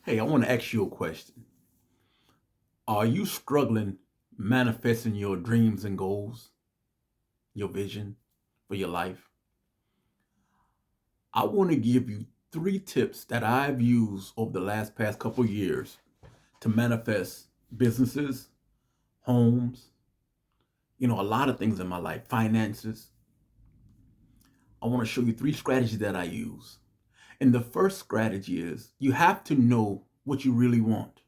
Hey, I want to ask you a question. Are you struggling manifesting your dreams and goals, your vision for your life? I want to give you 3 tips that I've used over the past couple of years to manifest businesses, homes, a lot of things in my life, finances. I want to show you 3 strategies that I use. And the first strategy is you have to know what you really want.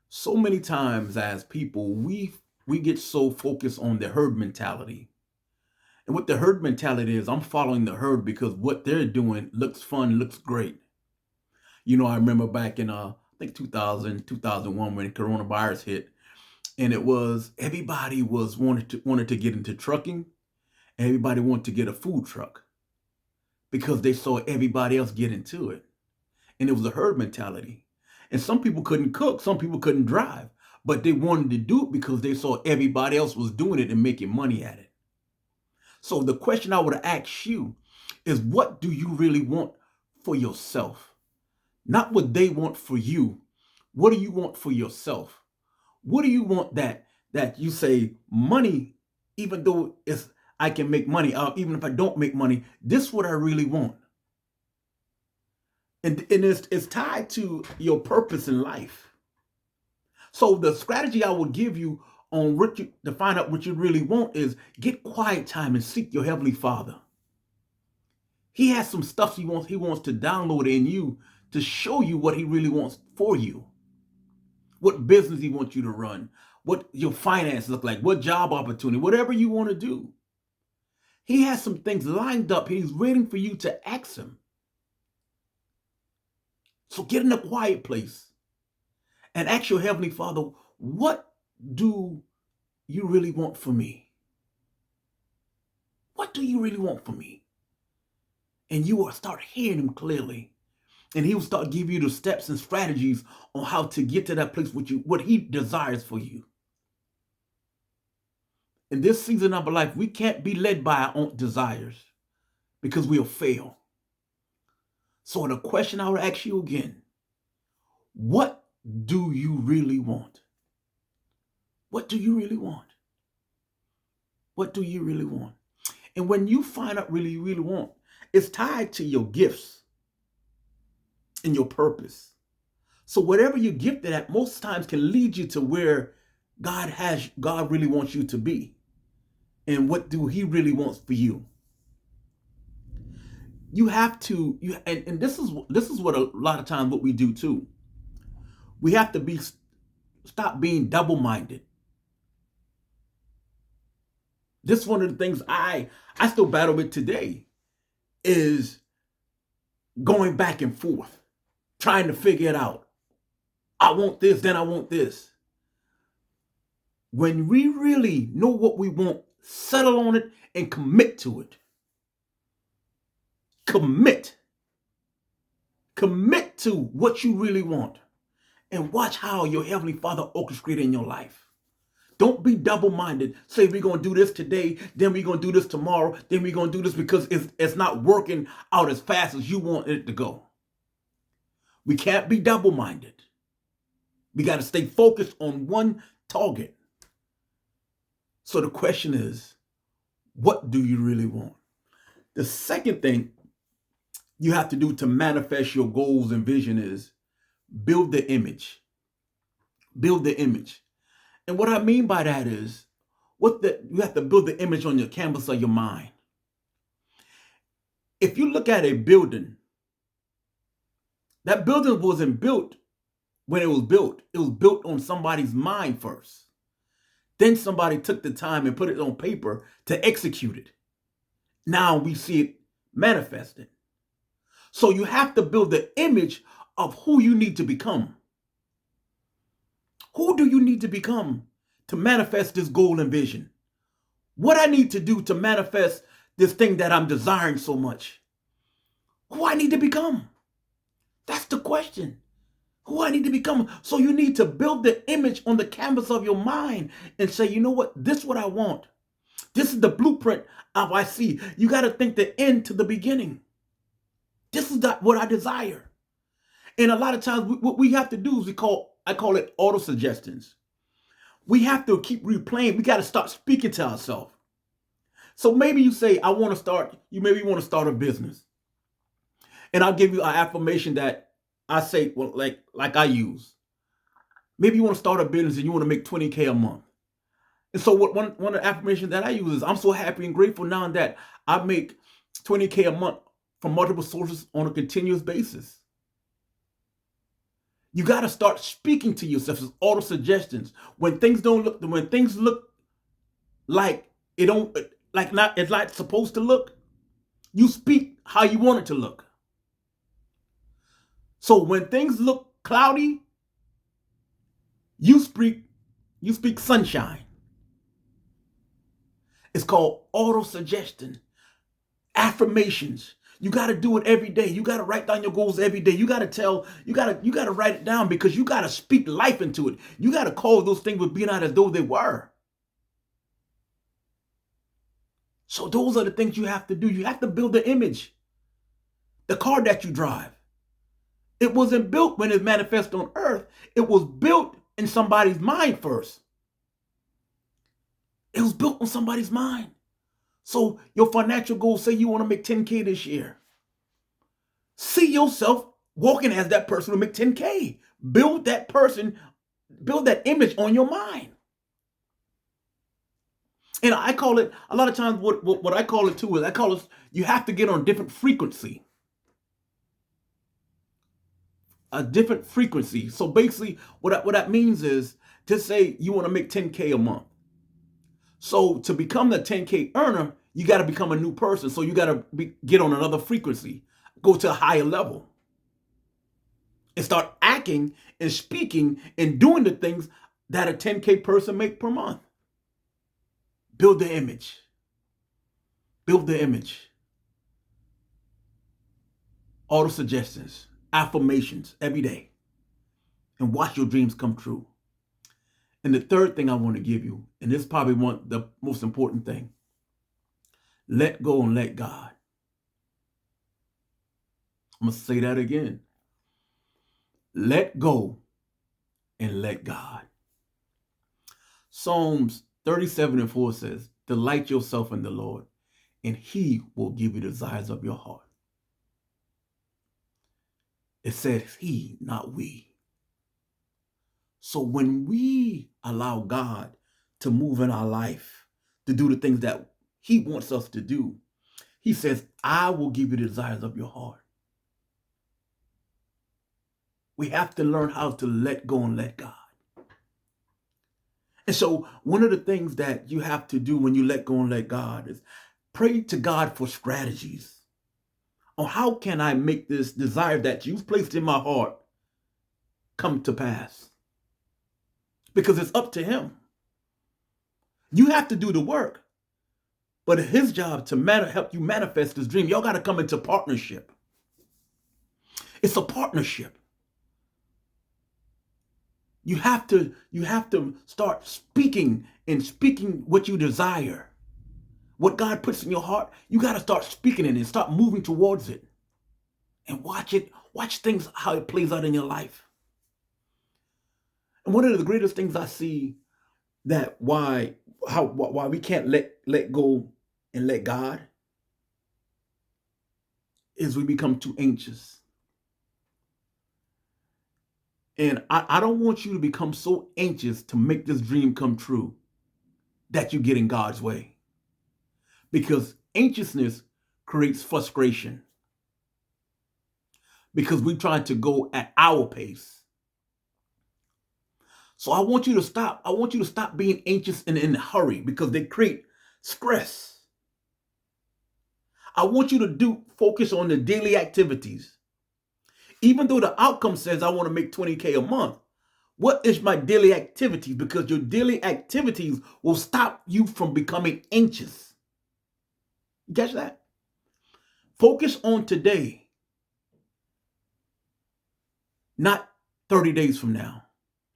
So many times as people, we get so focused on the herd mentality. And what the herd mentality is, I'm following the herd because what they're doing looks fun, looks great. I remember back in I think 2000, 2001 when coronavirus hit, and it was everybody was wanted to get into trucking, and everybody wanted to get a food truck because they saw everybody else get into it. And it was a herd mentality. And some people couldn't cook, some people couldn't drive, but they wanted to do it because they saw everybody else was doing it and making money at it. So the question I would ask you is, what do you really want for yourself? Not what they want for you. What do you want for yourself? What do you want that you say money, even though it's I can make money, even if I don't make money, this is what I really want. And it's tied to your purpose in life. So the strategy I would give you on to find out what you really want is get quiet time and seek your heavenly Father. He has some stuff he wants to download in you to show you what he really wants for you. What business he wants you to run, what your finance look like, what job opportunity, whatever you want to do. He has some things lined up. He's waiting for you to ask him. So get in a quiet place and ask your heavenly Father, what do you really want for me? What do you really want for me? And you will start hearing him clearly. And he will start giving you the steps and strategies on how to get to that place what he desires for you. In this season of our life, we can't be led by our own desires because we'll fail. So the question I would ask you again, what do you really want? What do you really want? What do you really want? And when you find out really, you really want, it's tied to your gifts and your purpose. So whatever you're gifted at, most times can lead you to where God really wants you to be. And what do he really wants for you? You have to, and this is what a lot of times what we do too. We have to stop being double-minded. This is one of the things I still battle with today is going back and forth, trying to figure it out. I want this, then I want this. When we really know what we want, settle on it and commit to it. Commit. Commit to what you really want and watch how your Heavenly Father orchestrates in your life. Don't be double-minded. Say we're going to do this today, then we're going to do this tomorrow, then we're going to do this because it's not working out as fast as you want it to go. We can't be double-minded. We got to stay focused on one target. So the question is, what do you really want? The second thing you have to do to manifest your goals and vision is build the image. Build the image. And what I mean by that is, you have to build the image on your canvas of your mind. If you look at a building, that building wasn't built when it was built. It was built on somebody's mind first. Then somebody took the time and put it on paper to execute it. Now we see it manifested. So you have to build the image of who you need to become. Who do you need to become to manifest this goal and vision? What I need to do to manifest this thing that I'm desiring so much? Who I need to become? That's the question. Who I need to become. So you need to build the image on the canvas of your mind and say, you know what? This is what I want. This is the blueprint of I see. You got to think the end to the beginning. This is what I desire. And a lot of times what we have to do is I call it auto suggestions. We have to keep replaying. We got to start speaking to ourselves. So maybe you say, maybe you want to start a business. And I'll give you an affirmation that I say, well, like I use. Maybe you want to start a business and you want to make 20K a month. And so one of the affirmations that I use is, I'm so happy and grateful now that I make 20K a month from multiple sources on a continuous basis. You got to start speaking to yourself as auto suggestions. When things look like it's not supposed to look, you speak how you want it to look. So when things look cloudy, you speak sunshine. It's called auto suggestion. Affirmations. You got to do it every day. You got to write down your goals every day. You got to write it down, because you got to speak life into it. You got to call those things with being out as though they were. So those are the things you have to do. You have to build the image. The car that you drive, it wasn't built when it manifests on earth. It was built in somebody's mind first. It was built on somebody's mind. So your financial goals, say you want to make 10K this year. See yourself walking as that person who make 10K. Build that image on your mind. And I call it, a lot of times what I call it too is, you have to get on a different frequency. A different frequency. So basically what that means is, just say you want to make 10K a month. So to become the 10K earner, you got to become a new person. So you got to get on another frequency, go to a higher level, and start acting and speaking and doing the things that a 10K person make per month. Build the image. Build the image. Auto suggestions, affirmations every day, and watch your dreams come true. And the third thing I want to give you, and this is probably the most important thing, let go and let God. I'm going to say that again. Let go and let God. Psalms 37:4 says, delight yourself in the Lord, and he will give you the desires of your heart. It says he, not we. So when we allow God to move in our life, to do the things that he wants us to do, he says, I will give you the desires of your heart. We have to learn how to let go and let God. And so one of the things that you have to do when you let go and let God is pray to God for strategies on how can I make this desire that you've placed in my heart come to pass. Because it's up to him. You have to do the work, but it's his job to help you manifest this dream. Y'all got to come into partnership. It's a partnership. You have to start speaking what you desire. What God puts in your heart, you got to start speaking it and start moving towards it. And watch things, how it plays out in your life. And one of the greatest things I see that why we can't let go and let God is we become too anxious. And I don't want you to become so anxious to make this dream come true that you get in God's way. Because anxiousness creates frustration. Because we try to go at our pace. So I want you to stop. I want you to stop being anxious and in a hurry, because they create stress. I want you to focus on the daily activities. Even though the outcome says I want to make 20K a month, what is my daily activities? Because your daily activities will stop you from becoming anxious. You catch that? Focus on today, not 30 days from now.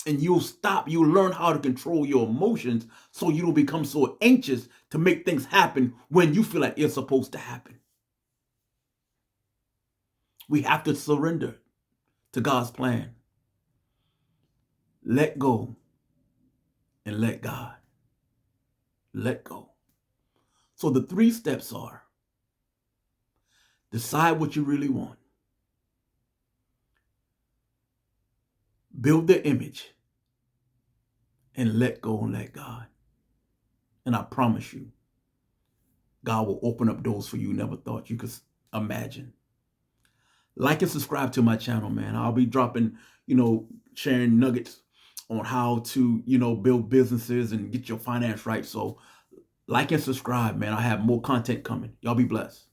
And you'll learn how to control your emotions so you don't become so anxious to make things happen when you feel like it's supposed to happen. We have to surrender to God's plan. Let go and let God. Let go. So the 3 steps are: decide what you really want, build the image, and let go and let God. And I promise you, God will open up doors for you never thought you could imagine. Like and subscribe to my channel, man. I'll be dropping, sharing nuggets on how to, build businesses and get your finance right. So like and subscribe, man. I have more content coming. Y'all be blessed.